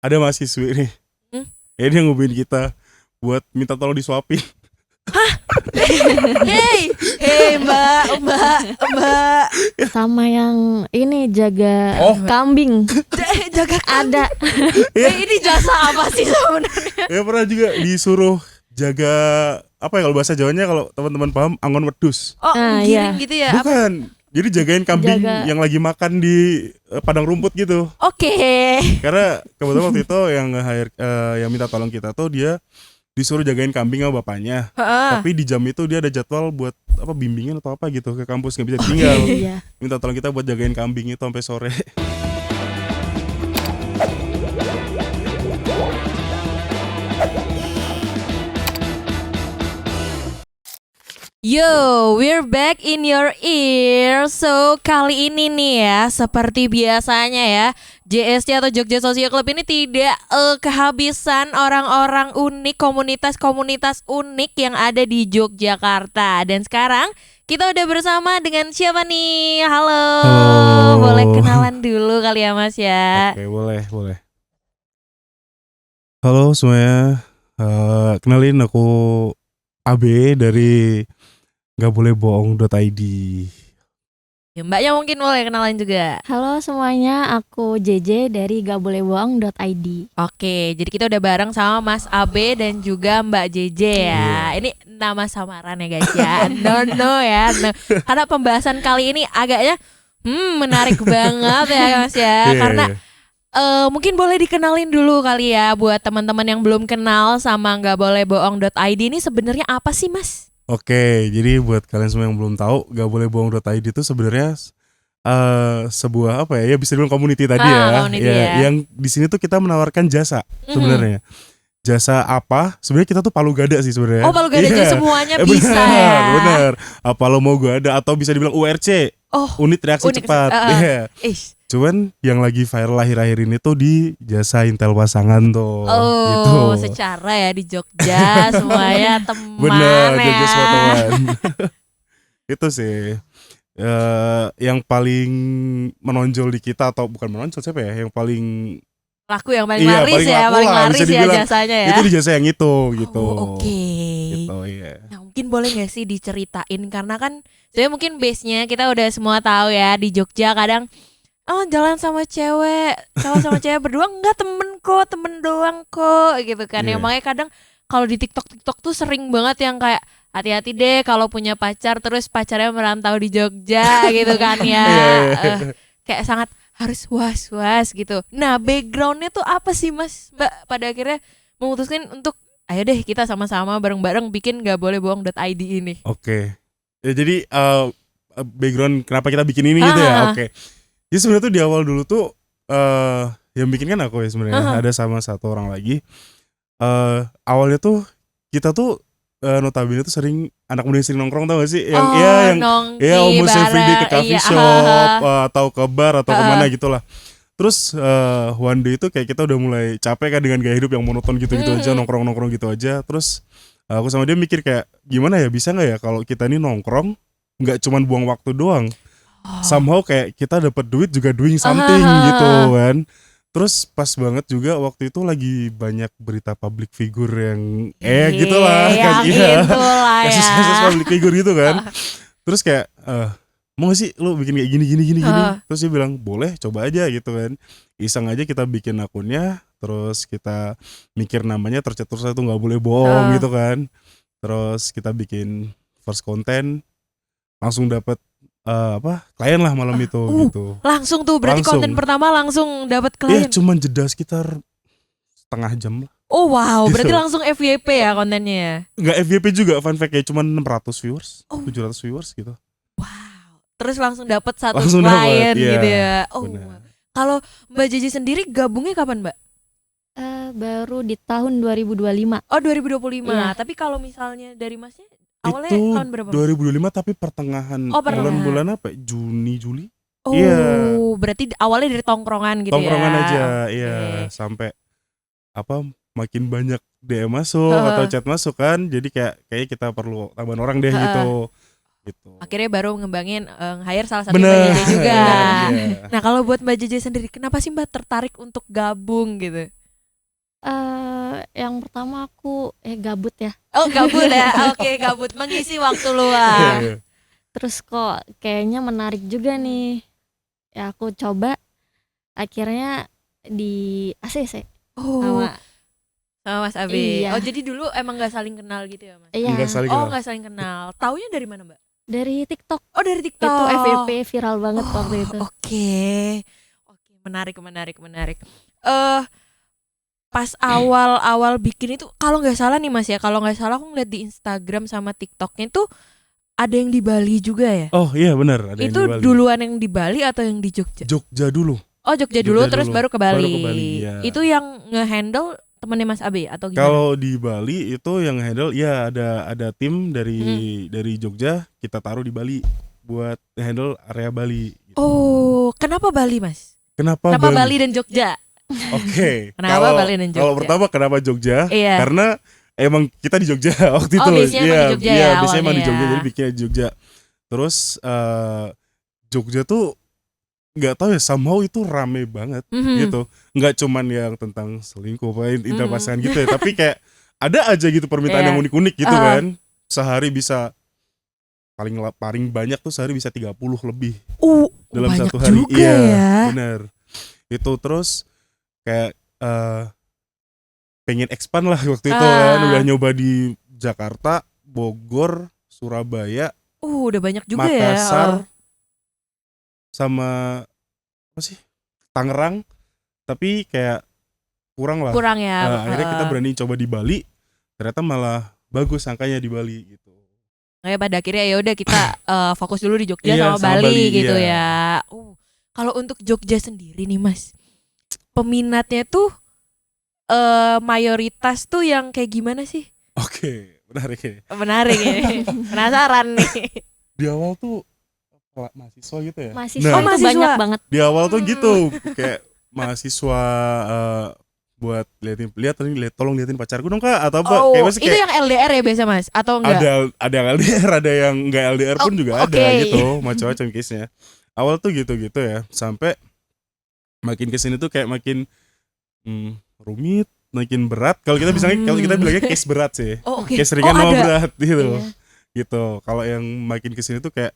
ada mahasiswi nih. Hmm? Ya dia ngubungin kita buat minta tolong disuapin. Hei mbak. Sama yang ini jaga Oh. kambing. Jaga Ada. ini jasa apa sih sebenarnya? Ya pernah juga disuruh jaga apa ya kalau bahasa Jawanya kalau teman-teman paham angon wedus. Oh, giring Iya. gitu ya? Apa? Bukan. Jadi jagain kambing Jaga. yang lagi makan di padang rumput gitu. Oke. Karena kebetulan waktu itu yang nge-hire yang minta tolong kita tuh dia disuruh jagain kambing sama bapaknya. Heeh. Tapi di jam itu dia ada jadwal buat apa bimbingan atau apa gitu ke kampus nggak bisa ditinggal. Iya. Minta tolong kita buat jagain kambing itu sampai sore. Yo, we're back in your ear. So, kali ini nih ya, seperti biasanya ya, JSC atau Jogja Social Club ini tidak kehabisan orang-orang unik, komunitas-komunitas unik yang ada di Yogyakarta. Dan sekarang kita udah bersama dengan siapa nih? Halo. Halo. Boleh kenalan dulu kali ya Mas ya. Oke, boleh. Halo semuanya. Kenalin aku AB dari gakbolehbohong.id. Ya, Mbaknya mungkin boleh kenalan juga. Halo semuanya, aku JJ dari gakbolehbohong.id. Oke, jadi kita udah bareng sama Mas Abe dan juga Mbak JJ ya. Iya. Ini nama samaran ya guys ya. No ya. No. Karena pembahasan kali ini agaknya menarik banget ya Mas ya. Iya. Karena mungkin boleh dikenalin dulu kali ya buat teman-teman yang belum kenal sama gakbolehbohong.id ini sebenarnya apa sih Mas? Oke, jadi buat kalian semua yang belum tahu, gakbolehbohong.id itu sebenarnya sebuah apa ya? Ya bisa dibilang community tadi ya. Community ya. Yang di sini tuh kita menawarkan jasa sebenarnya. Jasa apa? Sebenarnya kita tuh palu gada sih sebenarnya. Oh, kalau gak ada Iya. aja semuanya Benar, bisa ya. Benar. Apa lo mau gua ada atau bisa dibilang URC, Oh, unit reaksi unit- cepat. Iya. ish. Cuman yang lagi viral akhir-akhir ini tuh di jasa intel pasangan tuh. gitu. Oh, secara ya di Jogja semuanya teman Bener, ya. Jogja semua teman. Itu sih yang paling menonjol di kita, atau bukan menonjol siapa ya? Yang paling Laku yang paling Iya, laris paling ya, laku paling lah, laris bisa ya dibilang. jasanya ya. itu di jasa yang itu gitu. Oh, oke. Gitu, iya. Nah, mungkin boleh gak sih diceritain karena kan sebenarnya mungkin base-nya kita udah semua tahu ya di Jogja kadang jalan sama cewek, cowok sama cewek berdua enggak temen doang kok gitu kan. Iya. Yang makanya kadang kalau di TikTok tuh sering banget yang kayak hati-hati deh kalau punya pacar terus pacarnya merantau di Jogja gitu kan ya. Iya. Kayak sangat harus was-was gitu. Nah, backgroundnya tuh apa sih Mas Mbak pada akhirnya memutuskan untuk ayo deh kita sama-sama bareng-bareng bikin gakbolehbohong.id ini. Oke. Ya, jadi background kenapa kita bikin ini gitu ya. Oke. Jadi sebenarnya tuh di awal dulu tuh yang bikin kan aku ya sebenarnya. Ada sama satu orang lagi. Awalnya tuh kita tuh notabene tuh sering anak muda yang sering nongkrong, tau gak sih? Yang nongki almost every day ke bareng, coffee iya, shop atau ke bar atau kemana gitu lah. Terus one day itu kayak kita udah mulai capek kan dengan gaya hidup yang monoton gitu-gitu aja, nongkrong-nongkrong gitu aja. Terus aku sama dia mikir kayak gimana ya, bisa gak ya kalau kita ini nongkrong gak cuman buang waktu doang. Somehow kayak kita dapat duit juga doing something gitu kan. Terus pas banget juga waktu itu lagi banyak berita public figure yang gitulah kan, yang itulah ya. kasus-kasus public figure gitu kan. Terus kayak mau gak sih lu bikin kayak gini. Terus dia bilang boleh, coba aja gitu kan. Iseng aja kita bikin akunnya. Terus kita mikir namanya tercetus itu gak boleh bohong gitu kan. Terus kita bikin first content, langsung dapet klien lah malam itu gitu. Langsung tuh berarti Langsung. konten pertama langsung dapat Iya, klien. cuman jeda sekitar setengah jam lah. Oh wow, berarti Gitu. langsung FYP ya kontennya ya. Nggak FYP juga, fun fact kayak cuman 600 viewers, Oh. 700 viewers gitu. Wow. Terus langsung dapat satu Langsung klien dapet, iya, gitu ya. Oh. benar. Kalau Mbak Jeje sendiri gabungnya kapan, Mbak? Baru di tahun 2025. Oh, 2025. Iya. Tapi kalau misalnya dari Masnya awalnya Itu tahun berapa? Mas? 2025 tapi pertengahan Oh, pertengahan. bulan apa? Juni, Juli. Oh, Iya. berarti awalnya dari tongkrongan gitu Tongkrongan ya. aja, Oke. iya, sampai makin banyak DM masuk atau chat masuk kan. Jadi kayak kita perlu tambahan orang deh gitu. Akhirnya baru ngembangin hire salah satu Bener. Mbak Jeje juga. Iya. Nah, kalau buat Mbak Jeje sendiri kenapa sih Mbak tertarik untuk gabung gitu? Yang pertama aku gabut ya. Oh gabut ya, oke gabut mengisi waktu Iya, luang. iya. Terus kok kayaknya menarik juga nih. Ya aku coba, akhirnya di ACC Oh sama sama Mas Abe. Iya. Oh jadi dulu emang nggak saling kenal gitu ya Mas? Enggak iya saling Oh kenal. nggak saling kenal. Taunya dari mana Mbak? dari TikTok. Oh dari TikTok. Itu FYP viral banget Oh, waktu itu. Oke, menarik. Pas awal bikin itu, kalau nggak salah nih Mas ya, kalau nggak salah aku ngeliat di Instagram sama TikToknya itu ada yang di Bali juga ya. Oh iya benar, ada yang Itu di Bali. duluan yang di Bali atau yang di Jogja? Jogja dulu. Oh Jogja dulu, Jogja terus dulu. baru ke Bali. Baru ke Bali, iya. Itu yang ngehandle temennya Mas Abe atau gimana? Kalau di Bali itu yang handle ya ada tim dari Jogja kita taruh di Bali buat handle area Bali. Gitu. Oh, kenapa Bali Mas? Kenapa Bali dan Jogja? Oke. Kenapa Bali dan Jogja? Kalau pertama kenapa Jogja? Iya. Karena emang kita di Jogja waktu Oh, itu. biasanya emang di Jogja ya biasanya emang di awalnya Jogja, ya. jadi bikinnya di Jogja. Terus Jogja tuh nggak tahu ya, somehow itu rame banget Mhm. gitu. Nggak cuman yang tentang selingkuh, inter Mhm. pasangan gitu ya, tapi kayak ada aja gitu permintaan Iya. yang unik-unik gitu Uh-huh. kan. Sehari bisa paling banyak tuh sehari bisa 30 lebih dalam Banyak satu hari. juga Iya, ya. benar. Itu terus kayak pengen expand lah waktu itu kan, udah nyoba di Jakarta, Bogor, Surabaya, Udah banyak juga Makassar, ya. sama apa sih? Tangerang, tapi kayak kurang lah. Kurang ya. Nah, akhirnya kita berani coba di Bali, ternyata malah bagus angkanya di Bali gitu. Kayak pada akhirnya ya udah kita fokus dulu di Jogja Iya, sama sama Bali Bali, gitu iya. ya. Kalau untuk Jogja sendiri nih Mas, peminatnya tuh mayoritas tuh yang kayak gimana sih? Oke, menarik ya. Menarik ya. Penasaran nih. Di awal tuh mahasiswa gitu ya. Mahasiswa Nah, itu mahasiswa. banyak banget. di awal tuh gitu, kayak mahasiswa buat lihat tolong liatin pacarku dong Kak, atau apa, kayak masih Itu kayak yang LDR ya biasa Mas atau enggak? ada yang LDR, ada yang enggak LDR pun juga ada oke. gitu, macam-macam case-nya. Awal tuh gitu-gitu ya, sampai makin kesini tuh kayak makin rumit, makin berat. Kalau kita bilangnya case berat sih. Oke. Case ringan sama ada. berat gitu. Iya. Gitu. Kalau yang makin kesini tuh kayak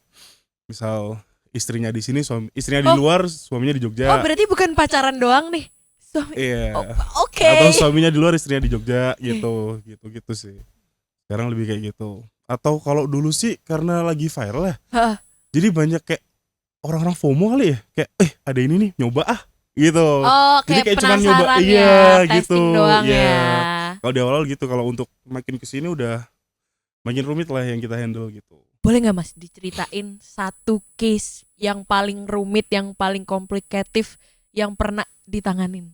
misal istrinya di sini, istrinya di luar, suaminya di Jogja. Oh, berarti bukan pacaran doang nih. Suami. Iya. Oke. Atau suaminya di luar, istrinya di Jogja gitu sih. Sekarang lebih kayak gitu. Atau kalau dulu sih karena lagi viral ya. Hah. Jadi banyak kayak orang-orang FOMO kali ya, kayak ada ini nih, nyoba gitu. Oh, Jadi kayak cuman penasaran nyoba, ya, iya, testing gitu. doang Iya. ya. Kalau di awal gitu, kalau untuk makin kesini udah makin rumit lah yang kita handle gitu. Boleh nggak Mas diceritain satu case yang paling rumit, yang paling komplikatif yang pernah ditanganin?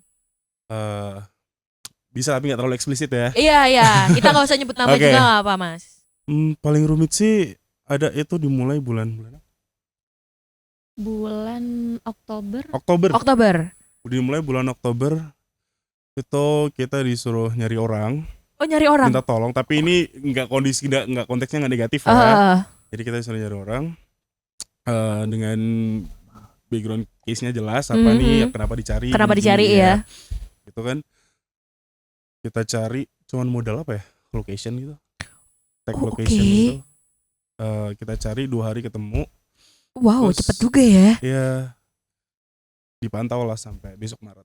Bisa tapi nggak terlalu eksplisit ya. Iya. Kita nggak usah nyebut nama Oke. juga nggak apa Mas. Paling rumit sih ada itu dimulai bulan Bulan Oktober. Oktober. Udah dimulai bulan Oktober, itu kita disuruh nyari orang, Oh nyari orang. minta tolong. Tapi ini nggak konteksnya nggak negatif ya. Jadi kita disuruh nyari orang dengan background case-nya jelas apa nih, kenapa dicari. Kenapa gini, dicari ya? Gitu kan. Kita cari cuman modal apa ya? Location gitu. Tag Oh, location oke. gitu. Kita cari 2 hari ketemu. Wow, Terus- cepet juga ya. Ya dipantau lah sampai besok Maret.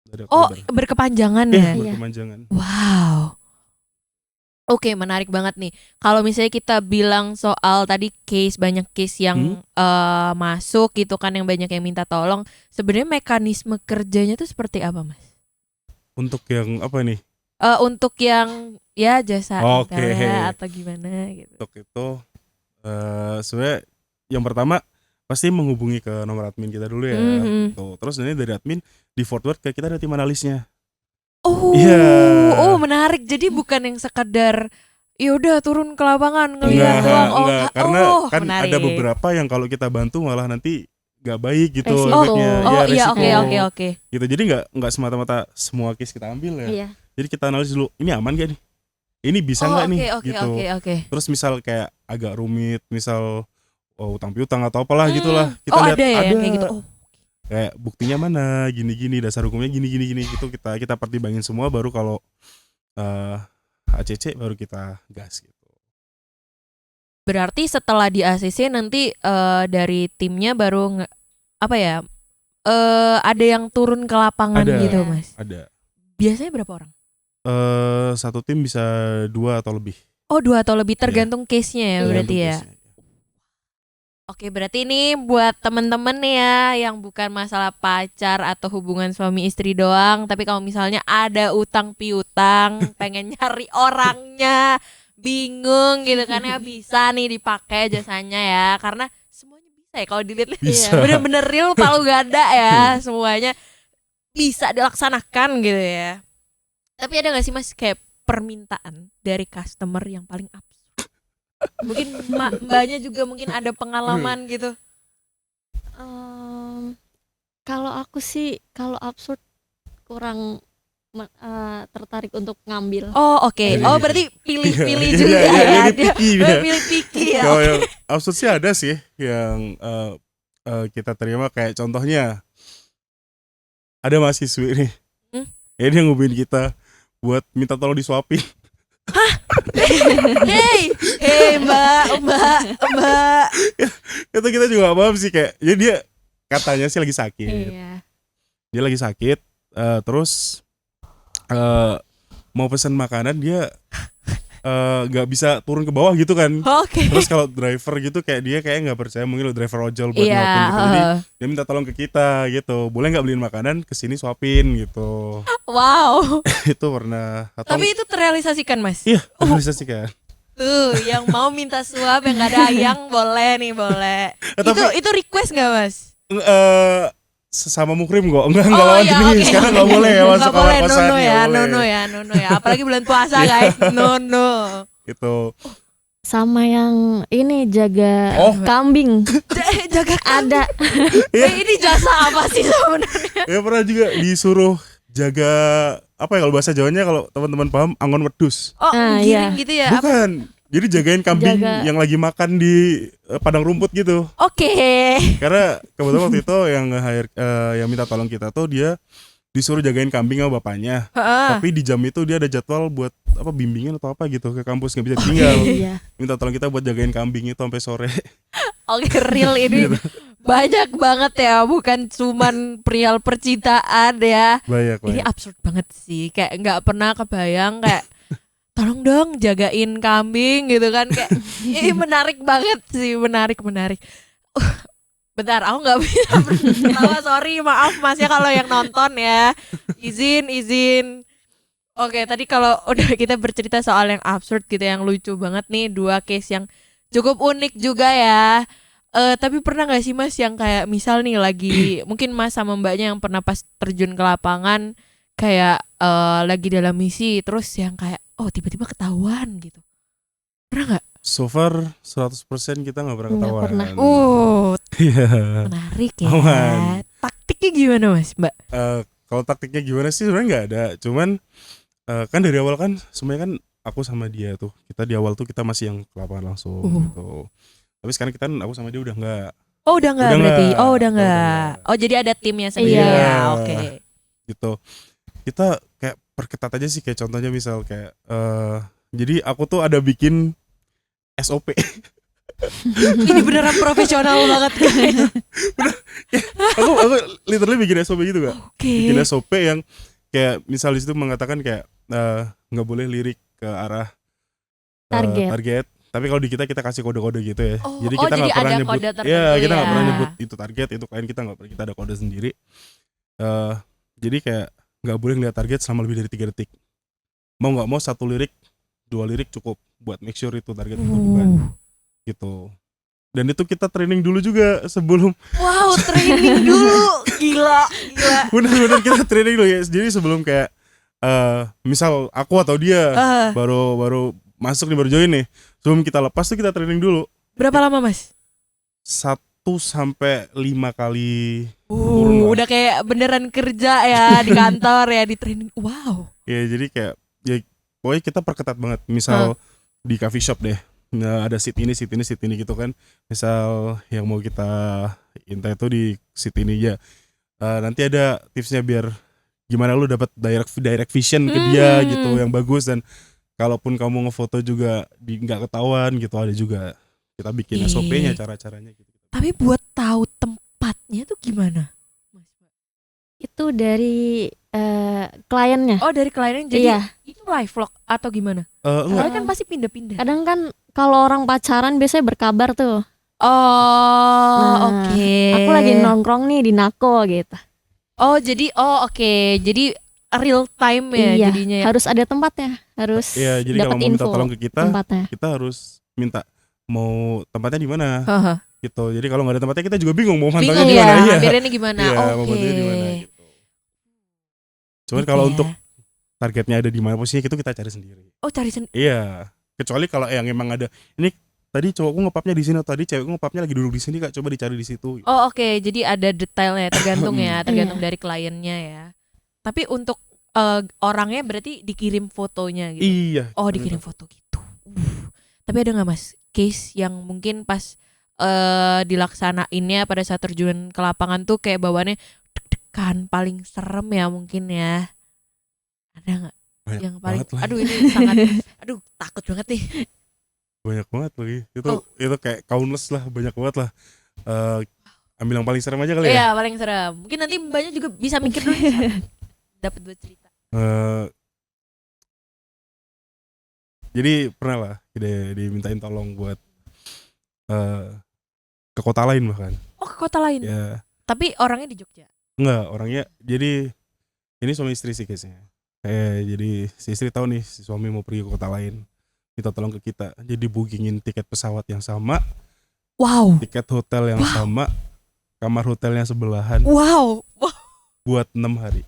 Dari Oh, Oktober. berkepanjangan Iya, ya. berkepanjangan. Wow. Oke, menarik banget nih. Kalau misalnya kita bilang soal tadi banyak case yang masuk gitu kan, yang banyak yang minta tolong. Sebenarnya mekanisme kerjanya tuh seperti apa, Mas? Untuk yang apa nih? Untuk yang ya jasa Oke. internet atau gimana gitu. Untuk itu sebenarnya yang pertama pasti menghubungi ke nomor admin kita dulu ya. Mhm. Tuh. Terus nanti dari admin di forward ke kita ada tim analisnya. Oh, Iya. oh menarik. Jadi bukan yang sekedar ya udah turun ke lapangan ngeliat Enggak, doang. enggak. Karena kan menarik. ada beberapa yang kalau kita bantu malah nanti nggak baik gitu Resiko. efeknya. Oh iya, resiko. oke. Gitu. Jadi nggak semata-mata semua case kita ambil ya. Iya. Jadi kita analisis dulu, ini aman gak nih? Ini bisa nggak nih? Gitu. Oke. Terus misal kayak agak rumit, misal utang piutang atau apalah gitulah, kita Oh lihat ada ya yang kayak gitu. Oh. kayak buktinya mana, gini-gini, dasar hukumnya gini gitu, kita pertimbangin semua, baru kalau ACC baru kita gas gitu. Berarti setelah di ACC nanti dari timnya baru ada yang turun ke lapangan Ada. gitu Iya. Mas. Ada Biasanya berapa orang? satu tim bisa 2 atau lebih. Oh 2 atau lebih tergantung case-nya ya berarti Tergantung ya. case-nya. Oke berarti ini buat temen-temen nih ya yang bukan masalah pacar atau hubungan suami istri doang, tapi kalau misalnya ada utang piutang, pengen nyari orangnya, bingung gitu kan ya, bisa nih dipakai jasanya ya, karena semuanya bisa ya kalau dilihat Bisa. ya, bener-bener real palu gada ya, semuanya bisa dilaksanakan gitu ya. Tapi ada gak sih Mas kayak permintaan dari customer yang paling absurd? Mungkin mbaknya juga mungkin ada pengalaman gitu. Kalau aku sih kalau absurd kurang tertarik untuk ngambil. Oh oke. Iya. Oh berarti pilih-pilih Iya, juga iya, ya. ini Dia picky dia. pilih-pilih ya. Kalau yang absurd sih ada sih yang kita terima, kayak contohnya ada mahasiswi nih. Ya dia ngubungin kita buat minta tolong disuapin. Hey mbak. Itu kita juga gak paham sih, kayak ya dia katanya sih lagi sakit. Iya. Dia lagi sakit, terus mau pesan makanan, dia nggak bisa turun ke bawah gitu kan. Oke. Terus kalau driver gitu kayak dia kayak nggak percaya, mungkin lo driver ojol buat Iya. nyuapin gitu. Jadi dia minta tolong ke kita gitu, boleh nggak beliin makanan kesini suapin gitu. Wow. Itu pernah. Atau Tapi itu terrealisasikan Mas. iya, realisasi kan. Tuh yang mau minta suap yang gak ada ayang boleh nih boleh. Tapi- Itu request gak Mas? Sesama mukrim kok, enggak lawan iya, jenis. oke, Sekarang nggak oke. boleh ya masuk Nggak kamar boleh, kosan. no ya, nggak no boleh. ya. Apalagi bulan puasa guys, no. Gitu. Sama yang ini jaga Oh. kambing. Jaga Ada. ini jasa apa sih sebenarnya? Ya pernah juga disuruh jaga apa ya, kalau bahasa Jawanya kalau teman-teman paham, angon wedus. Oh, Ah, giring iya. gitu ya? Apa? Bukan. Jadi jagain kambing Jaga. yang lagi makan di padang rumput gitu. Oke. Karena kebetulan waktu itu yang nge-hire, yang minta tolong kita tuh dia disuruh jagain kambing sama bapaknya. Heeh. Tapi di jam itu dia ada jadwal buat apa, bimbingan atau apa gitu ke kampus, nggak bisa tinggal. Iya. Minta tolong kita buat jagain kambing itu sampai sore. Oke, real ini banyak banget ya, bukan cuman perihal percintaan ya. Banyak. Ini absurd banget sih, kayak nggak pernah kebayang kayak tolong dong jagain kambing gitu kan, kayak ini menarik banget sih, menarik. Bentar, aku nggak bisa berketawa, sorry, maaf Mas ya kalau yang nonton ya, izin. Oke, tadi kalau udah kita bercerita soal yang absurd gitu, yang lucu banget nih, 2 case yang cukup unik juga ya. Tapi pernah nggak sih Mas yang kayak misal nih lagi mungkin Mas sama mbaknya yang pernah pas terjun ke lapangan kayak lagi dalam misi terus yang kayak tiba-tiba ketahuan gitu, pernah nggak? So far 100% kita nggak pernah Nggak ketahuan. pernah. Iya. Menarik ya. Aman. Taktiknya gimana Mas, Mbak? Kalau taktiknya gimana sih, sebenarnya nggak ada. Cuman kan dari awal kan semuanya kan aku sama dia tuh, kita di awal tuh kita masih yang ke lapangan langsung gitu. Tapi sekarang kita aku sama dia udah nggak. Oh udah nggak Udah berarti? nggak. Oh udah Udah nggak. nggak. Oh jadi ada timnya sendiri Iya. ya. Oke. Gitu. Kita kayak perketat aja sih, kayak contohnya misal kayak jadi aku tuh ada bikin SOP. Ini beneran profesional banget guys. aku literally bikin SOP gitu gak? Oke. Bikin SOP yang kayak misal di situ mengatakan kayak nggak boleh lirik ke arah target. Tapi kalau di kita kasih kode-kode gitu ya. Oh, Jadi oh, kita nggak jadi pernah ada nyebut. kode tertentu Ya kita nggak ya. pernah nyebut itu target, itu klien, kita nggak pernah. Kita ada kode sendiri. Jadi kayak nggak boleh ngeliat target selama lebih dari 3 detik. Mau nggak mau 1 lirik, 2 lirik cukup buat make sure itu target itu bukan gitu. Dan itu kita training dulu juga sebelum. Wow, training dulu. Gila. Bener-bener kita training dulu ya. Jadi sebelum kayak misal aku atau dia baru masuk nih, baru join nih, sebelum kita lepas tuh kita training dulu Berapa lama Mas? 1 sampai 5 kali. Turun lah. Udah kayak beneran kerja ya di kantor ya, di training. Wow. Ya jadi kayak ya pokoknya kita perketat banget. Misal di coffee shop deh, nah, ada seat ini gitu kan. Misal yang mau kita intai itu di seat ini ya. Nanti ada tipsnya biar gimana lu dapat direct vision ke dia gitu yang bagus, dan kalaupun kamu ngefoto juga nggak ketahuan gitu, ada juga kita bikin SOP-nya, cara-caranya gitu. Tapi buat tahu tempatnya tuh gimana? Itu dari kliennya. Oh, dari kliennya, jadi Iya. itu live vlog atau gimana? Enggak. Soalnya kan pasti pindah-pindah. Kadang kan kalau orang pacaran biasanya berkabar tuh. Oh, Nah, oke. Aku lagi nongkrong nih di Nako gitu. Oh, jadi oke. Jadi real time ya Iya, jadinya ya. harus ada tempatnya, harus Iya, jadi kalau dapat mau minta info tolong ke kita tempatnya. harus minta mau tempatnya di mana Haha. gitu. Jadi kalau nggak ada tempatnya kita juga bingung mau mantaunya Bingung di mana. ya, Iya. ambilnya gimana? Iya, mau Oke. mantaunya di mana gitu. Cuman Gitu kalau ya. untuk targetnya ada di mana posisinya itu kita cari sendiri. Oh, cari sendiri. Iya. Kecuali kalau yang emang ada, ini tadi cowokku ngepapnya di sini atau tadi cewekku ngepapnya lagi duduk di sini Kak, coba dicari di situ. Oh, oke. Jadi ada detailnya, tergantung ya, tergantung Iya. dari kliennya ya. Tapi untuk orangnya berarti dikirim fotonya gitu. Iya. Oh, dikirim foto gitu. Tapi ada nggak Mas case yang mungkin pas dilaksanainnya pada saat terjun ke lapangan tuh kayak bawaannya deg-degan paling serem ya mungkin ya? Ada nggak Banyak yang paling? banget lah. Aduh ini sangat, aduh takut banget nih. Banyak banget lagi. Oh. Itu kayak countless lah, banyak banget lah. Ambil yang paling serem aja kali ya. Iya paling serem. Mungkin nanti mbaknya juga bisa mikir dulu. Dapat 2 cerita. Jadi pernah lah dimintain tolong buat ke kota lain bahkan. Oh, ke kota lain. Ya, Tapi orangnya di Jogja. enggak, orangnya jadi ini suami istri sih case-nya. Jadi si istri tahu nih si suami mau pergi ke kota lain, minta tolong ke kita. Jadi bookingin tiket pesawat yang sama, Wow. tiket hotel yang sama, kamar hotelnya sebelahan Wow. buat 6 hari.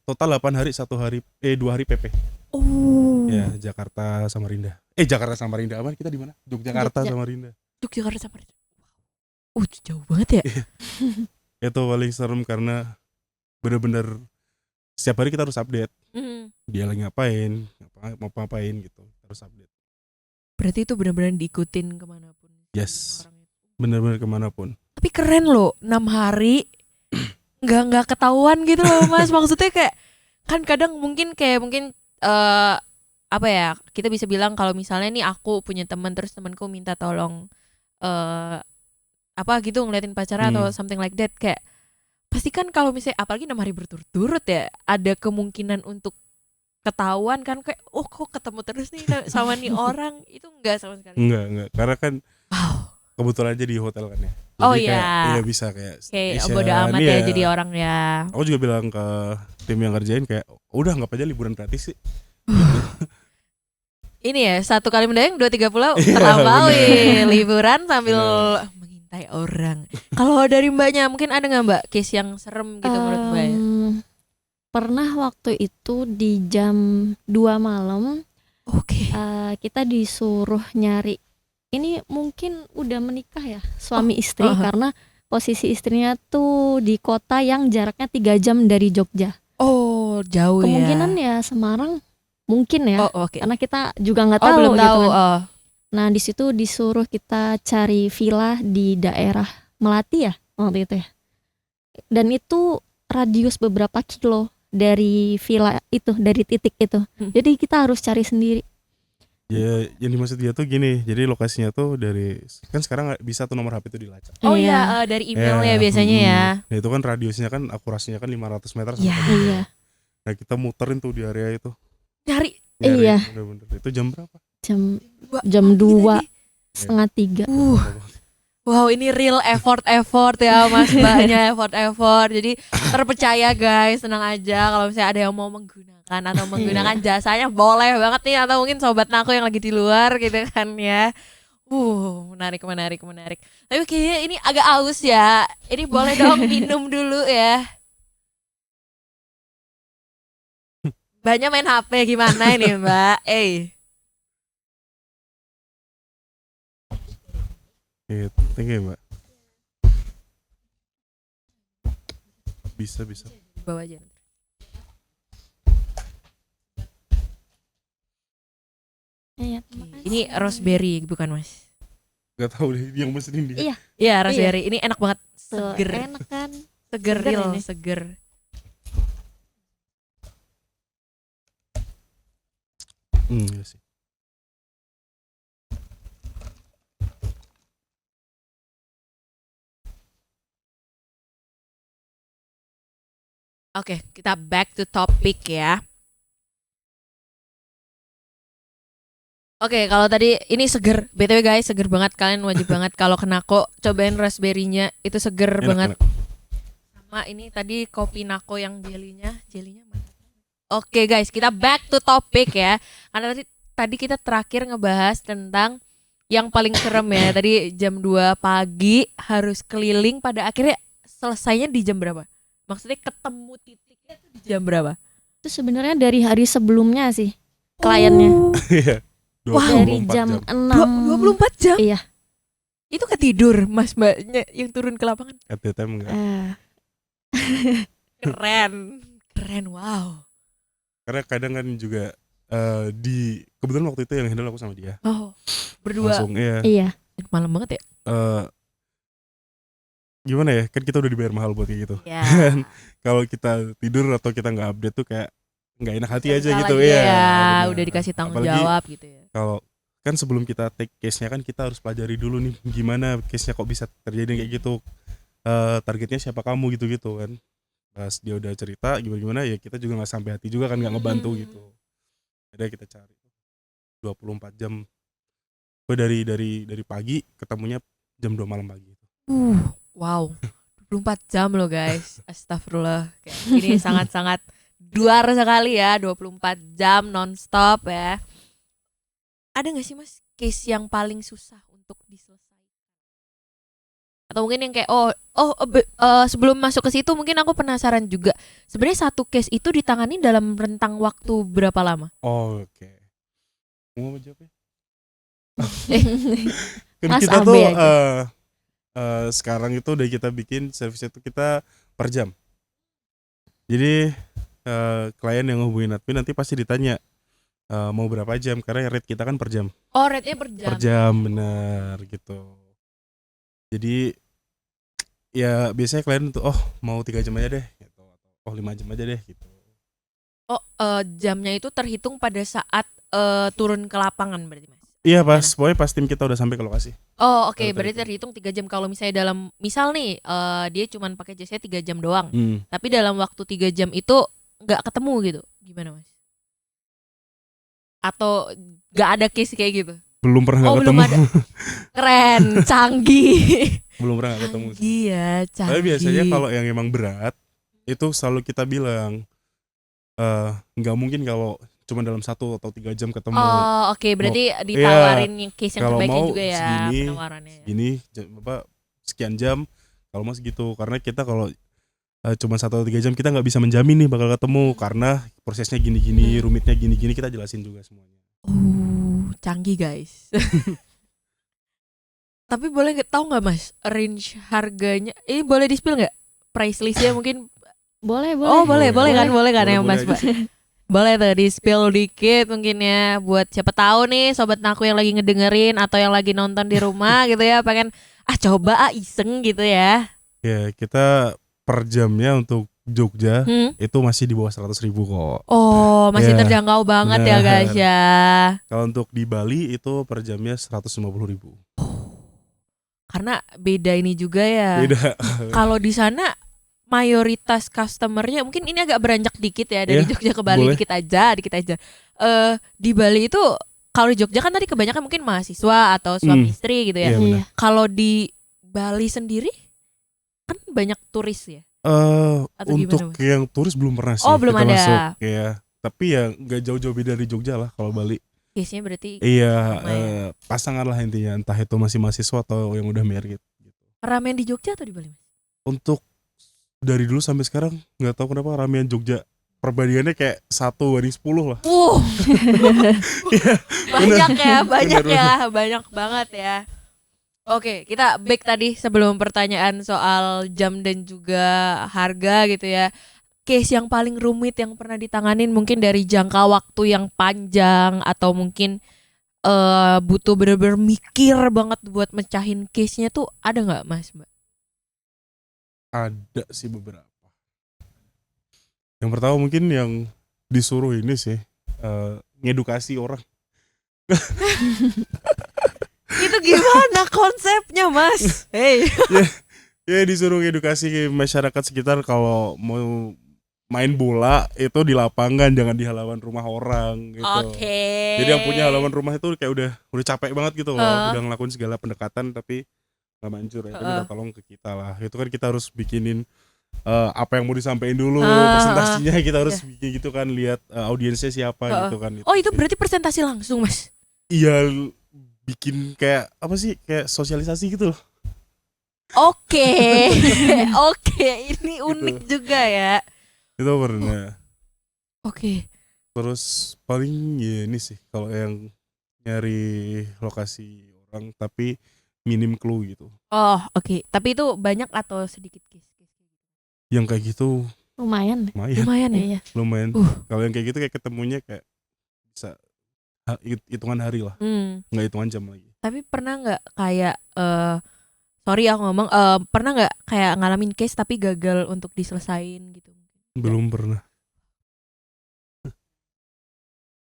Total 8 hari, 1 hari 2 hari PP. Oh. Ya, Jakarta Samarinda. Jakarta Samarinda apa? Kita di mana? Yogyakarta Jogja. Samarinda. Yogyakarta sama. Jauh banget ya. Itu paling serem karena bener-bener setiap hari kita harus update. Dia lagi ngapain, mau ngapain gitu, harus update. Berarti itu benar-benar diikutin kemanapun. Yes. Orang itu. Bener-bener kemanapun. Tapi keren loh, 6 hari nggak ketahuan gitu loh Mas. Maksudnya kayak kan kadang mungkin apa ya, kita bisa bilang kalau misalnya nih aku punya teman terus temanku minta tolong apa gitu ngeliatin pacarnya atau something like that, kayak pasti kan kalau misalnya apalagi 6 hari berturut-turut ya ada kemungkinan untuk ketahuan kan, kayak kok ketemu terus nih sama nih orang. Itu enggak sama sekali. Enggak, karena kan Wow. kebetulan aja di hotel kan ya. Jadi Oh, kayak, iya. iya bisa kayak Kayak staycation, bodo amat iya. ya jadi orang ya. Aku juga bilang ke tim yang ngerjain kayak udah anggap aja liburan gratis sih. Ini ya, 1 kali mendayung 2-3 pulau Iya, terlampaui. Liburan sambil mengintai orang. Kalau dari mbaknya mungkin ada nggak mbak case yang serem gitu menurut mbak ya? Pernah waktu itu di jam 2 malam Oke. kita disuruh nyari. Ini mungkin udah menikah ya suami istri, aha. karena posisi istrinya tuh di kota yang jaraknya 3 jam dari Jogja. Oh, jauh Kemungkinan ya. ya Semarang mungkin ya, Oh, oke. karena kita juga nggak Oh, tahu belum gitu tahu. kan. Oh. Nah di situ disuruh kita cari villa di daerah Melati ya waktu itu ya. Dan itu radius beberapa kilo dari villa itu, dari titik itu. Jadi kita harus cari sendiri. Ya, yang dimaksud dia tuh gini, jadi lokasinya tuh dari kan sekarang nggak bisa tuh nomor HP itu dilacak. Oh Iya. iya, dari emailnya biasanya ya. Nah itu kan radiusnya kan akurasinya kan 500 meter. Iya. Iya. Nah kita muterin tuh di area itu. Nyari Nyari, Iya. bener-bener. Itu jam berapa? Jam 2 setengah 3. Wow, ini real effort ya mas mbaknya, effort. Jadi terpercaya guys, tenang aja kalau misalnya ada yang mau menggunakan atau menggunakan jasanya boleh banget nih, atau mungkin sobat Nako yang lagi di luar gitu kan ya. Menarik. Tapi kayaknya ini agak aus ya. Ini boleh dong minum dulu ya. Mbaknya main HP gimana ini mbak? Thank you Mbak. Bisa. Bawa aja. Iya. Ini raspberry bukan mas? Gak tahu deh yang mesenin dia. Iya raspberry. Ini enak banget. Tuh, Seger. enak kan? Seger Seger real, ini. seger. Iya sih. Oke, kita back to topic ya. Oke, kalau tadi ini seger, BTW guys, seger banget, kalian wajib banget kalau ke Nako cobain raspberry-nya, itu seger Enak, banget. enak. Sama ini tadi kopi Nako yang jelinya mana? Oke guys, kita back to topic ya. Karena tadi kita terakhir ngebahas tentang yang paling serem ya. Tadi jam 2 pagi harus keliling, pada akhirnya selesainya di jam berapa? Maksudnya ketemu titiknya tuh di jam berapa? Itu sebenarnya dari hari sebelumnya sih kliennya. Iya. Dari 24 jam 6. 24 jam? Iya. Itu ketidur mas mbaknya yang turun ke lapangan. At the time enggak. Keren, wow. Karena kadang kan juga kebetulan waktu itu yang handle aku sama dia. Oh, berdua. Langsung iya. Iya. Malam banget ya? Gimana ya? Kan kita udah dibayar mahal buat kayak gitu. Ya. Kalau kita tidur atau kita nggak update tuh kayak nggak enak hati aja Salah gitu lagi ya. ya, udah dikasih tanggung Apalagi jawab gitu ya. kalau kan sebelum kita take case-nya kan kita harus pelajari dulu nih gimana case-nya kok bisa terjadi kayak gitu. Targetnya siapa kamu gitu-gitu kan. Pas dia udah cerita gimana ya kita juga nggak sampai hati juga kan, nggak ngebantu gitu. Ada kita cari 24 jam. Gue dari pagi ketemunya jam 2 malam pagi. Wow. 24 jam loh guys. Astagfirullah. Kayak ini sangat-sangat duar sekali ya, 24 jam nonstop ya. Ada gak sih mas case yang paling susah untuk diselesaikan? Atau mungkin yang kayak sebelum masuk ke situ mungkin aku penasaran juga. Sebenarnya satu case itu ditangani dalam rentang waktu berapa lama? Oke. Mau jawab ya? Kan Mas kita Abe tuh aja. sekarang itu udah kita bikin service itu kita per jam. Jadi klien yang hubungin admin nanti pasti ditanya mau berapa jam, karena rate kita kan per jam. Oh, rate-nya per jam. Per jam bener gitu. Jadi ya biasanya klien tuh mau 3 jam aja deh gitu, atau 5 jam aja deh gitu. Oh, jamnya itu terhitung pada saat turun ke lapangan berarti mas? Iya pokoknya pas tim kita udah sampai ke lokasi. Oh oke, Baru berarti terhitung 3 jam. Kalau misalnya dalam, misal nih dia cuman pakai jasanya 3 jam doang, tapi dalam waktu 3 jam itu nggak ketemu gitu, gimana mas? Atau nggak ada case kayak gitu? Belum pernah nggak ketemu. Belum ada. Keren, canggih. Belum pernah nggak ketemu sih. Iya, canggih. Tapi biasanya kalau yang emang berat itu selalu kita bilang nggak mungkin kalau cuma dalam 1 atau 3 jam ketemu. Oh oke, berarti ditawarin yang case yang kalau terbaiknya mau juga ya segini, penawarannya. Gini sekian jam kalau mau segitu, karena kita kalau cuma 1 atau 3 jam kita nggak bisa menjamin nih bakal ketemu karena prosesnya gini-gini, rumitnya gini-gini, kita jelasin juga semuanya. Canggih guys. Tapi boleh tahu nggak mas range harganya? Ini boleh di-spill nggak? Price listnya mungkin? Boleh. Oh boleh kan ya mas. Boleh. Boleh tuh di-spill dikit mungkin ya, buat siapa tahu nih sobat Naku yang lagi ngedengerin atau yang lagi nonton di rumah gitu ya, pengen coba iseng gitu ya. Ya kita per jamnya untuk Jogja itu masih di bawah 100.000 kok. Oh masih terjangkau banget ya guys ya. Kalau untuk di Bali itu per jamnya 150.000. Karena beda ini juga ya. Beda. Kalau di sana mayoritas customernya mungkin ini agak beranjak dikit ya, dari Jogja ke Bali, dikit aja. Di Bali itu kalau di Jogja kan tadi kebanyakan mungkin mahasiswa atau suami istri gitu ya. Iya. Kalau di Bali sendiri kan banyak turis ya. Atau Untuk gimana, yang turis belum pernah sih. Oh belum kita ada. Masuk, ya. Tapi ya nggak jauh-jauh beda dari Jogja lah kalau Bali. Case-nya berarti pasangan lah intinya, entah itu masih mahasiswa atau yang udah married gitu. Ramen di Jogja atau di Bali mas? Untuk dari dulu sampai sekarang nggak tahu kenapa ramen Jogja perbandingannya kayak 1:10 lah. Banyak banget ya. Oke, kita back tadi sebelum pertanyaan soal jam dan juga harga gitu ya. Case yang paling rumit yang pernah ditanganin mungkin dari jangka waktu yang panjang atau mungkin butuh bener-bener mikir banget buat mecahin case-nya tuh ada nggak mas mbak? Ada sih beberapa. Yang pertama mungkin yang disuruh ini sih ngedukasi orang. Itu gimana konsepnya, Mas? Hey. Ya disuruh edukasi ke masyarakat sekitar kalau mau main bola itu di lapangan, jangan di halaman rumah orang gitu. Oke. Jadi yang punya halaman rumah itu kayak udah capek banget gitu loh, udah ngelakuin segala pendekatan tapi nggak manjur ya. Itu minta tolong ke kita lah. Itu kan kita harus bikinin apa yang mau disampaikan dulu, presentasinya kita harus bikin gitu kan, lihat audiensnya siapa gitu kan. Oh itu berarti presentasi langsung, Mas? Iya, bikin kayak apa sih, kayak sosialisasi gitu loh. Oke. Oke, ini unik juga ya. Itu pernah. Oke. Terus paling ya ini sih kalau yang nyari lokasi orang tapi minim clue gitu. Oh, oke. Tapi itu banyak atau sedikit case? Yang kayak gitu Lumayan. Lumayan ya. Iya. lumayan. Kalau yang kayak gitu kayak ketemunya kayak bisa hitungan hari lah, nggak hitungan jam lagi. Tapi pernah nggak kayak sorry aku ngomong, pernah nggak kayak ngalamin case tapi gagal untuk diselesain gitu? Belum pernah.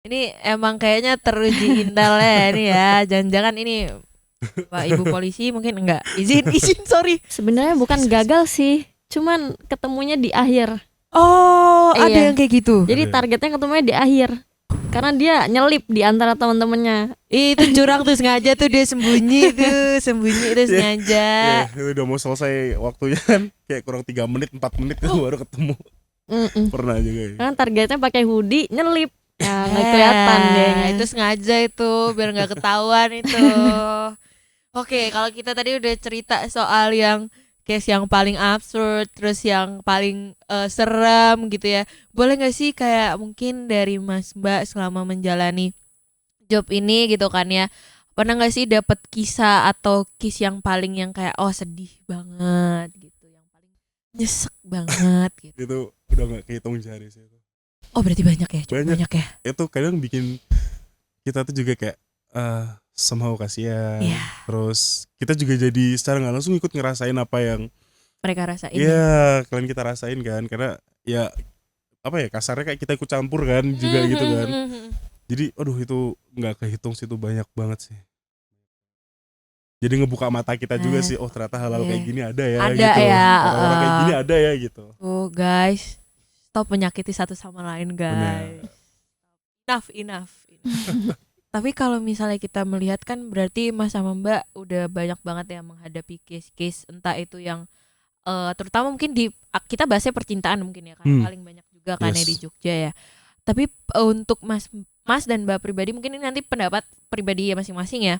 Ini emang kayaknya teruji intelnya ini ya. Jangan-jangan ini Pak Ibu polisi mungkin enggak. Izin sorry. Sebenarnya bukan gagal sih, cuman ketemunya di akhir. Oh, ada Iya. yang kayak gitu. Jadi targetnya ketemunya di akhir. Karena dia nyelip di antara teman-temannya. Itu curang tuh, sengaja tuh dia sembunyi tuh sengaja. Ya, udah mau selesai waktunya kan, kayak kurang 3 menit 4 menit itu baru ketemu. Pernah juga ya. Karena targetnya pakai hoodie, nyelip. Ya nggak kelihatan deh. Itu sengaja itu biar nggak ketahuan itu. Oke, kalau kita tadi udah cerita soal yang case yang paling absurd, terus yang paling serem gitu ya. Boleh nggak sih kayak mungkin dari Mas Mbak selama menjalani job ini gitu kan ya, pernah nggak sih dapet kisah atau case yang paling yang kayak oh sedih banget gitu, yang paling nyesek banget gitu. Itu udah nggak kehitung jari sih itu. Oh berarti banyak ya, cukup banyak ya. Itu kadang bikin kita tuh juga kayak somehow kasihan. Iya. Terus kita juga jadi secara nggak langsung ikut ngerasain apa yang Mereka rasain. Iya, kalian kita rasain kan, karena ya apa ya, kasarnya kayak kita ikut campur kan juga gitu kan. Jadi aduh itu nggak kehitung sih, itu banyak banget sih. Jadi ngebuka mata kita juga sih, oh ternyata hal-hal kayak gini ada ya Ada gitu. ya, Orang-orang kayak gini ada ya gitu. Oh guys, stop menyakiti satu sama lain guys. Enough. Tapi kalau misalnya kita melihat kan berarti Mas sama Mbak udah banyak banget ya menghadapi case-case, entah itu yang terutama mungkin di kita bahasnya percintaan mungkin ya, karena paling banyak juga kan ya di Jogja ya. Tapi untuk Mas dan Mbak pribadi, mungkin ini nanti pendapat pribadi ya masing-masing ya.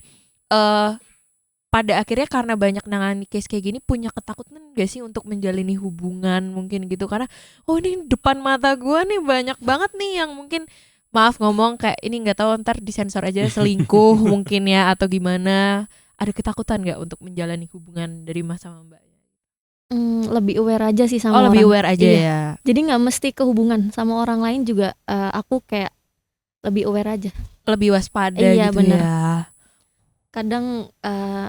Pada akhirnya karena banyak nangani case kayak gini, punya ketakutan gak sih untuk menjalani hubungan mungkin gitu, karena oh ini depan mata gue nih banyak banget nih yang mungkin maaf ngomong kayak ini nggak tahu ntar disensor aja selingkuh mungkin ya atau gimana. Ada ketakutan nggak untuk menjalani hubungan dari Mas sama Mbak? Lebih aware aja sih sama orang. Lebih aware aja Iya. ya. Jadi nggak mesti ke hubungan sama orang lain juga, aku kayak lebih aware aja. Lebih waspada Iya, gitu bener. ya. Kadang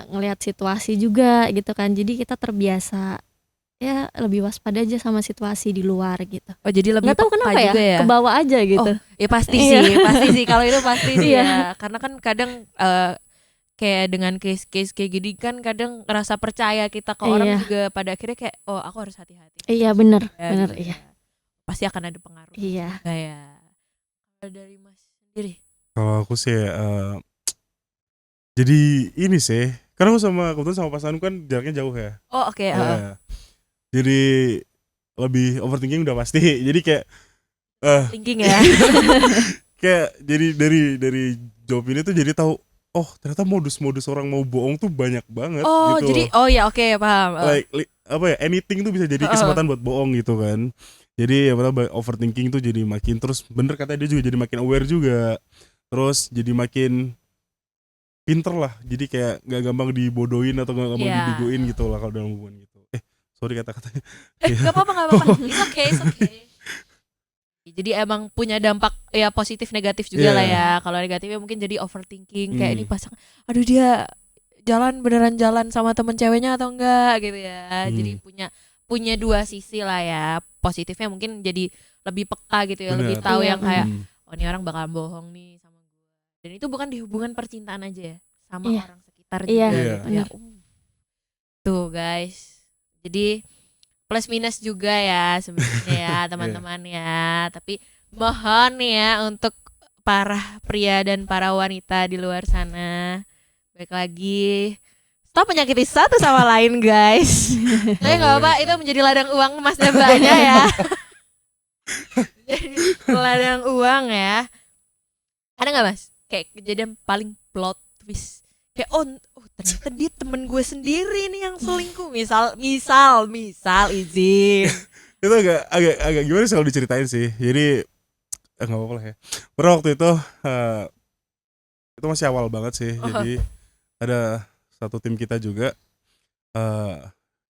ngelihat situasi juga gitu kan, jadi kita terbiasa ya lebih waspada aja sama situasi di luar gitu. Oh jadi lebih Nggak tahu peka kenapa juga ya. kebawa aja gitu. Ya pasti Iya. sih kalau itu pasti sih Iya. ya. Karena kan kadang kayak dengan case-case kayak gini kan kadang ngerasa percaya kita ke orang Iya. juga pada akhirnya kayak oh aku harus hati-hati. Iya bener Ya, bener gitu iya. ya. Pasti akan ada pengaruh. Iya. Kayak dari Mas sendiri. Kalau aku sih jadi ini sih, karena aku kebetulan sama pasanganku kan jaraknya jauh ya. Oh oke. Ya. Jadi lebih overthinking udah pasti. Jadi kayak Thinking ya. kayak jadi dari job ini tuh jadi tahu, oh ternyata modus-modus orang mau bohong tuh banyak banget Oh gitu. jadi ya oke paham. Apa ya, anything tuh bisa jadi kesempatan buat bohong gitu kan. Jadi ya pertama overthinking tuh jadi makin, terus bener kata dia juga jadi makin aware juga. Terus jadi makin pinter lah. Jadi kayak gak gampang dibodohin atau gak gampang dibegoin gitu lah kalau dalam hubungan gitu. Sorry kata-katanya. Gak apa-apa. It's okay. Jadi emang punya dampak ya positif negatif juga lah ya. Kalau negatifnya mungkin jadi overthinking, kayak ini pasang, aduh dia beneran jalan sama temen ceweknya atau enggak gitu ya. Jadi punya dua sisi lah ya. Positifnya mungkin jadi lebih peka gitu ya, lebih tahu yang kayak oh ini orang bakal bohong nih sama gue. Dan itu bukan di hubungan percintaan aja ya, sama Iya. orang sekitar Iya, juga Iya. gitu ya. benar. Tuh guys, jadi plus minus juga ya sebenarnya ya teman-teman ya. Tapi mohon ya untuk para pria dan para wanita di luar sana, baik lagi stop menyakiti satu sama lain guys. Tapi nggak apa, itu menjadi ladang uang Mas dan Mbaknya ya. Jadi ladang uang ya. Ada nggak Mas kayak kejadian paling plot twist kayak oh ternyata dia temen gue sendiri nih yang selingkuh, misal izin. Itu agak gimana sih kalau diceritain sih. Jadi nggak apa-apa lah ya. Pernah waktu itu masih awal banget sih. Jadi ada satu tim kita juga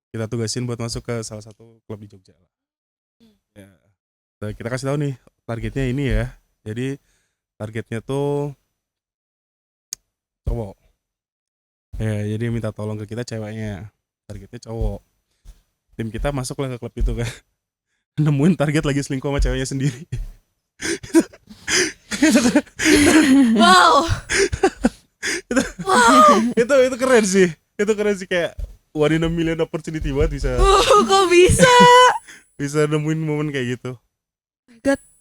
kita tugasin buat masuk ke salah satu klub di Jogja lah. Ya, nah, kita kasih tahu nih targetnya ini ya. Jadi targetnya tuh cowok. Ya, jadi minta tolong ke kita ceweknya. Targetnya cowok. Tim kita masuklah ke klub itu kan. Nemuin target lagi selingkuh sama ceweknya sendiri. Wow. itu keren sih. Itu keren sih kayak one in a million opportunity banget Kok bisa? bisa nemuin momen kayak gitu.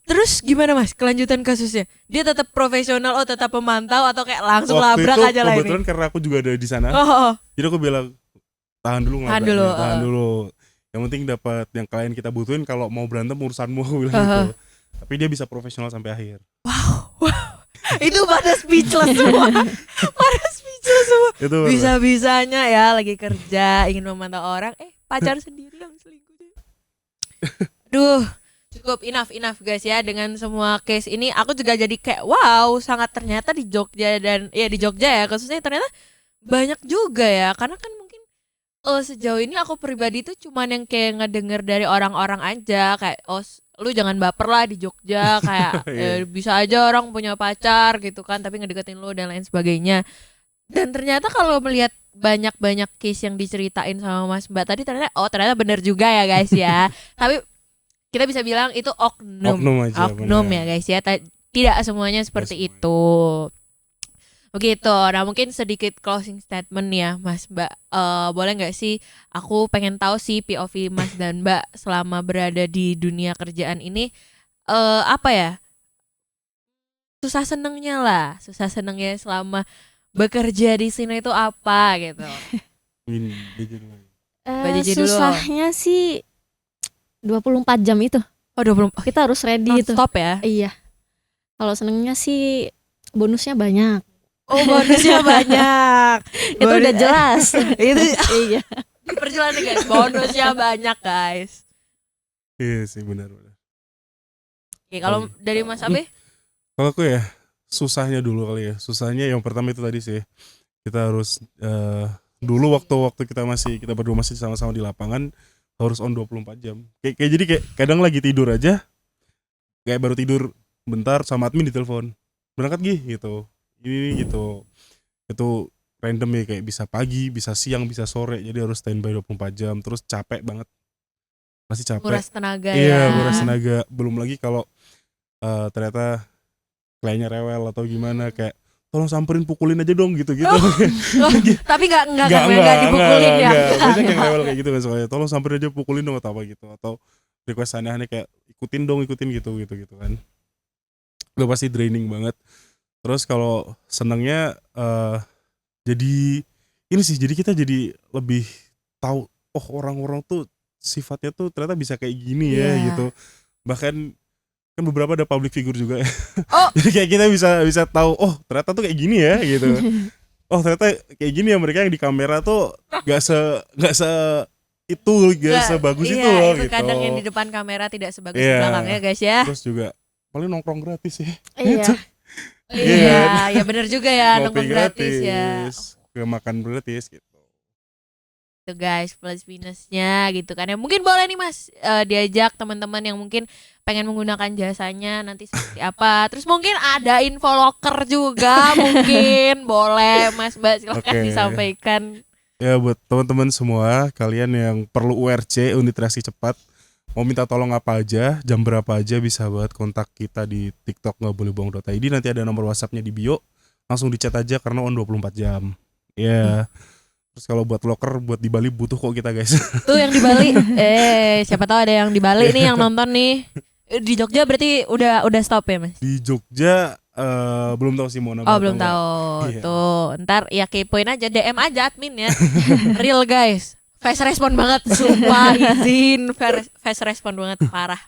Terus gimana Mas kelanjutan kasusnya? Dia tetap profesional, tetap pemantau atau kayak langsung Waktu labrak itu aja lah ini? kebetulan karena aku juga ada di sana. Oh. Jadi aku bilang tahan dulu Tahan ngelabraknya, dulu, Yang penting dapat yang klien kita butuhin, kalau mau berantem urusanmu aku bilang gitu. Tapi dia bisa profesional sampai akhir. Itu pada speechless semua. Itu Bisa-bisanya ya lagi kerja ingin memantau orang, pacar sendiri yang selingkuh. Duh, cukup enough guys ya dengan semua case ini. Aku juga jadi kayak wow, sangat ternyata di Jogja dan ya di Jogja ya khususnya ternyata banyak juga ya. Karena kan mungkin sejauh ini aku pribadi tuh cuman yang kayak ngedenger dari orang-orang aja kayak lu jangan baper lah di Jogja kayak bisa aja orang punya pacar gitu kan tapi ngedeketin lu dan lain sebagainya. Dan ternyata kalau melihat banyak case yang diceritain sama Mas Mbak tadi ternyata benar juga ya guys ya. Tapi kita bisa bilang itu oknum aja, ya guys ya. Tidak semuanya seperti itu. Begitu. Nah mungkin sedikit closing statement ya Mas Mbak. Boleh nggak sih? Aku pengen tahu sih POV Mas dan Mbak selama berada di dunia kerjaan ini apa ya? Susah senengnya selama bekerja di sini itu apa gitu. Susahnya sih 24 jam itu. Oh 24. Kita harus ready itu. Stop ya. Iya. Kalau senengnya sih bonusnya banyak. Oh bonusnya banyak. Itu udah jelas. Itu Iya. perjalanan nih guys. Bonusnya banyak guys. Iya sih benar. Oke, kalau dari Mas Abe? Kalau aku ya susahnya dulu kali ya. Susahnya yang pertama itu tadi sih. Kita harus dulu waktu kita berdua masih sama-sama di lapangan harus on 24 jam. Jadi kadang lagi tidur aja. Kayak baru tidur bentar sama admin ditelepon. Berangkat gitu. Ini gitu. Itu random ya kayak bisa pagi, bisa siang, bisa sore. Jadi harus standby 24 jam. Terus capek banget. Masih capek. Kuras tenaga Iya, ya. kuras tenaga. Belum lagi kalau ternyata kliennya rewel atau gimana kayak tolong samperin pukulin aja dong gitu. Tapi enggak dipukulin ya. Biasanya yang rewel kayak gitu kan soalnya. Tolong samperin aja pukulin dong atau apa gitu. Atau request aneh-aneh kayak ikutin gitu kan. Udah pasti draining banget. Terus kalau senangnya jadi ini sih, jadi kita jadi lebih tahu orang-orang tuh sifatnya tuh ternyata bisa kayak gini ya gitu. Bahkan kan beberapa ada public figure juga ya. Jadi kayak kita bisa tahu ternyata tuh kayak gini ya gitu. Ternyata kayak gini ya mereka yang di kamera tuh gak sebagus itu loh gitu. Kadang yang di depan kamera tidak sebagus di belakangnya guys ya. Terus juga paling nongkrong gratis ya. Iya, ya benar juga ya, nongkrong gratis ya. Makan gratis gitu. Itu guys plus minusnya gitu kan ya. Mungkin boleh nih Mas diajak teman-teman yang mungkin pengen menggunakan jasanya nanti seperti apa. Terus mungkin ada info locker juga mungkin boleh Mas Mbak silakan disampaikan. Ya buat teman-teman semua kalian yang perlu URC unit reaksi cepat mau minta tolong apa aja, jam berapa aja bisa banget kontak kita di TikTok nggak boleh bohong.id. Nanti ada nomor WhatsApp-nya di bio, langsung dicat aja karena on 24 jam. Ya. Terus kalau buat loker buat di Bali butuh kok kita guys. Tuh yang di Bali. Siapa tahu ada yang di Bali nih yang nonton nih. Di Jogja berarti udah stop ya, Mas? Di Jogja belum tahu sih mau nambah Oh, atau belum enggak. tahu. Iya. Tuh, ntar ya kepoin aja, DM aja admin ya. Real guys. Fast respon banget, sumpah izin. Fast respon banget, parah.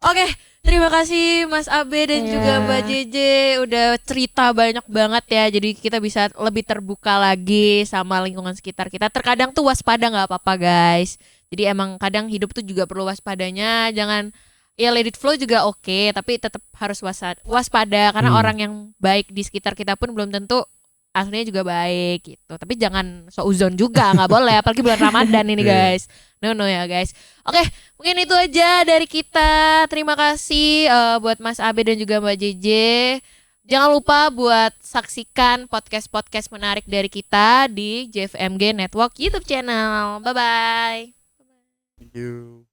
Oke, terima kasih Mas Abe dan Iya. juga Mbak JJ udah cerita banyak banget ya. Jadi kita bisa lebih terbuka lagi sama lingkungan sekitar kita. Terkadang tuh waspada nggak apa-apa guys. Jadi emang kadang hidup tuh juga perlu waspadanya. Jangan ya let it flow juga oke, tapi tetap harus waspada karena orang yang baik di sekitar kita pun belum tentu aslinya juga baik gitu. Tapi jangan seuzon juga, nggak boleh. Apalagi bulan Ramadan ini guys. No ya guys. Oke, mungkin itu aja dari kita. Terima kasih buat Mas Abe dan juga Mbak JJ. Jangan lupa buat saksikan podcast-podcast menarik dari kita di JFMG Network YouTube channel. Bye-bye. Thank you.